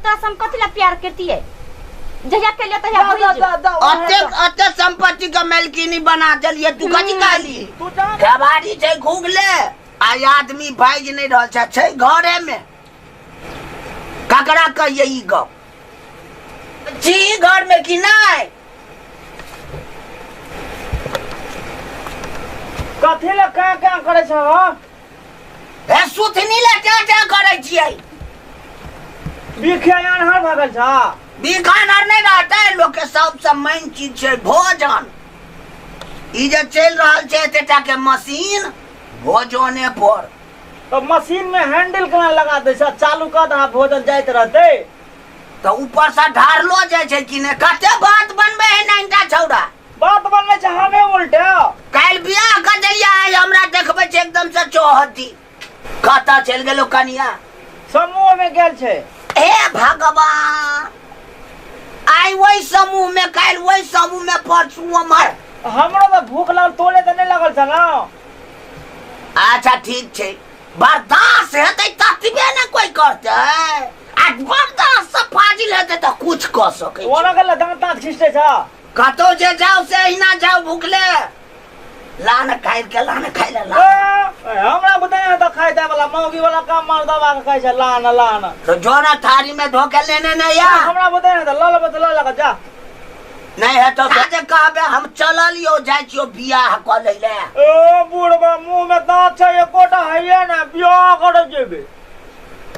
तोरा से हम कथी ला प्यार करती है जहिया के लिए तहिया भूल जा अते संपत्ति का मालकिनी बना चलिए तू कथी कहली कबाड़ी छै घुगले आई आदमी भाग नहीं रहल छै घरे में ककरा कहिए ई गप छी घर में कि नहीं कथी ला क्या करे छ ए सुथनी ला क्या करे छियै बिखिया यान भागल छ बिखान और नहीं रहता है लोग के सबसे मेन चीज है भोजन ई जे चल रहा है तेटा के मशीन भोजने पर तो मशीन में हैंडल केना लगा दे छ चालू कर दहा भोजन जाइत रहते तो ऊपर से ढारलो जाय छै कि ने कते बात बनबे है नैनटा छौड़ा बात बनले छ हमें उल्टे काल बियाह कर देलिया हमरा देखबे छै एकदम से चौहती कता चल गेलो कनिया समूह में गेल छै हे भगवान आई वही समूह में काल वही समूह में परसू हमर हमरो तो भूख लगल तोले त नहीं लगल छ ना अच्छा ठीक छै बर्दाश्त हेतै ततबे न कोई करते आ बर्दाश्त से फाजिल हेतै त कुछ क सकै ओना गल दांत खिस्टे छ कतो जे जाओ से हिना जाओ भूखले लान खाइ के लान खाइ ला हमरा बताया त खाइ दे वाला मौगी वाला काम मार दबा के खाइ छ लान तो जोना थारी में धोके लेने नहीं या हमरा बताया त ल लगा जा नहीं है तो काजे कहबे हम चललियो जाय छियो बियाह क लैले ओ बुढ़बा मुंह में दांत छ एकोटा हइए ना बियाह कर जेबे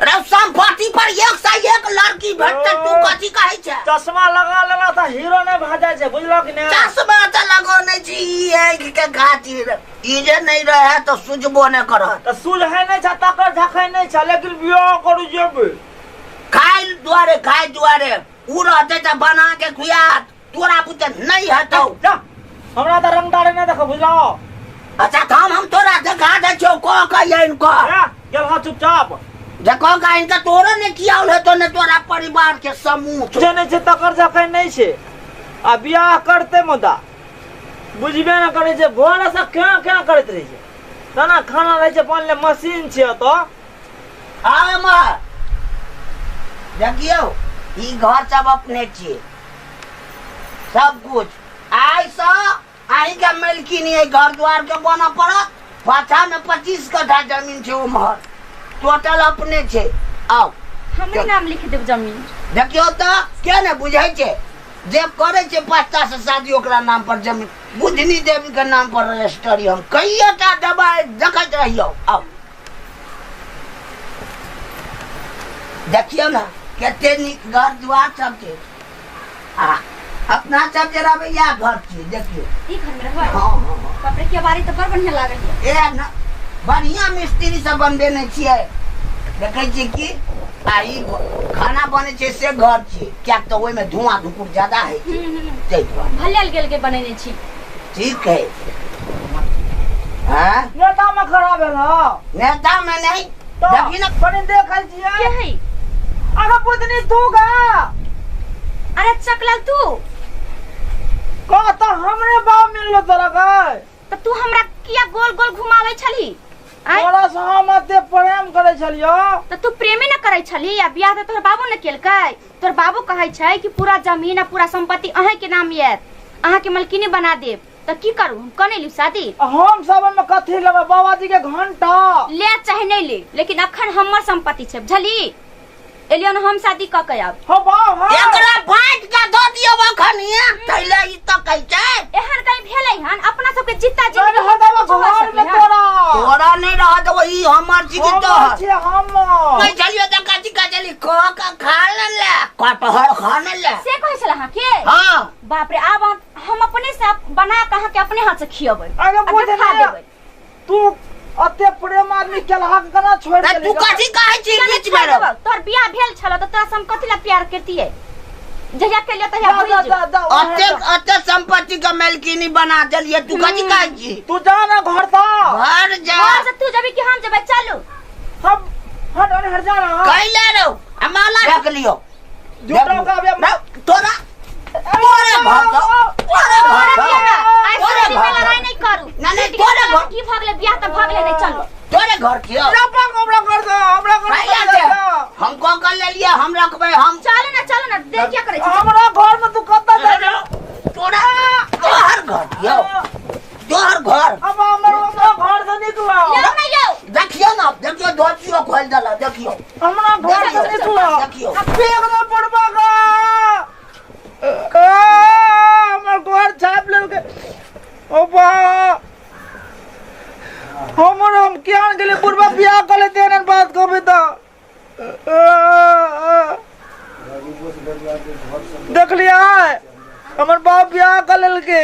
रे संपत्ति पर एक से एक लड़की भेटते तू कथी कहै छै चश्मा लगा लेला त हीरो ने भाजा छै बुझलो कि ने चश्मा त लगो नहीं छी है के खातिर ई जे नहीं रहे तो सुझबो न करत त सूझ है नहीं छ तकर झखै नहीं छ लेकिन बियाह कर जेबे खाइ दुआरे उ रहते त बना के खुयात तोरा बुते नहीं हटौ जा हमरा त रंगदार ने देख बुझलो अच्छा थाम हम तोरा देखा दे छौ को कहिए इनको गेल हा चुपचाप देखो का इनका तोरा ने किया है तो ने तोरा परिवार के समूह जे नहीं छै तकर झखै नहीं छै आ बियाह करते मुदा बुझबे न करे छै भोर से क्या करत रहे छै तना खाना रहे छै बनले मशीन छै तो हां मां देखियो ई घर सब अपने छिए सब कुछ आई के मालकिनी है घर द्वार के बना पड़त पाछा में 25 कट्ठा जमीन छै उमहर टोटल अपने छे आओ हमरे नाम लिख देब जमीन देखियो त के ने बुझाई छे जे करे छे पास्ता से शादी ओकरा नाम पर जमीन बुधनी देवी के नाम पर रजिस्ट्री हम कईटा दबाई देखत रहियो आओ देखियो ना केते निक घर द्वार सब छे अपना सब जरा भैया घर छे देखियो ई घर में रहबा हां कपड़े के बारी त बड़ बढ़िया लागल ए ना बढ़िया मिस्त्री सब बनबे नहीं छिए देखे छी कि आई खाना बने छे से घर छे क्या तो ओय में धुआं धुकुर ज्यादा है तै दुआरे भलेल गेल के बनेने छी ठीक है हां नेता में खराब है ना नेता में नहीं तो देखी ना बने देखल छिए के है अरे पुतनी तू गा अरे चकलल तू का त हमरे बाप मिललो तोरा का त तू हमरा किया गोल गोल घुमावे छली तोरा से हम अते प्रेम करे छलियो त तू प्रेमे न करे छली आ बियाह त तोर बाबू न केलकै तोर बाबू कहै छै कि पूरा जमीन आ पूरा संपत्ति अहे के नाम येत अहा के मालकिनी बना देब त की करू हम कने ली शादी हम सब में कथी लेबे बाबाजी के घंटा ले चाहे नहीं ले लेकिन अखन हमर संपत्ति छै बुझली एलियन हम शादी क के आब हो बाप एकरा बांट के द दियो अखनिए तैले ई त कहै छै एहन कहीं भेलै हन अपना सब के जित्ता चल हो देबा घर में तोरा नहीं रह दो ई हमर छी तो छे हम मैं चलियो त काची का चली क खा ले कटहर खा ले से कहै छला हां के हां बाप रे आब हम अपने से बना कहा के अपने हाथ से खियबै अरे बुझ खा देबै तू अते प्रेम आदमी केलहा कना छोड़ दे तू कथी कहै छी बीच में रह तोर बियाह भेल छल त तोरा हम कथि ला प्यार करतिए जहिया के लिए तहिया भूल जा अते संपत्ति का मालकिनी बना देलिए तू कथी कहै छी तू जा ना घर त घर जा घर से तू जबी कि हम जबै चलू हम हट अरे हट जा ना कैले रहो हमारा रख लियो झूठो का अब तोरा तोरे घर आई से लड़ाई नहीं करू नहीं तोरे घर की भगले बियाह त भगले नहीं चलो तोरे घर के हमरा कर दो, हमरा घर भैया कर के दो। हम कौन कर ले लिया, हम रखबे हम। चलो ना देख क्या करे छी हमरा घर में तू कत्ता जा तोरा तोहर घर के तोहर घर अब हमरा घर से निकलो। यो ना यो देखियो ना, देखियो धोतियो खोल देला, देखियो हमरा घर से निकलो। देखियो फेंक दो पड़वा का हमर घर छाप लेलके। ओ बा हम क्या के लिए पूर्वा बियाह कर लेते हैं बात को भी तो देख लिया है हमर बाप बियाह कर लेलके।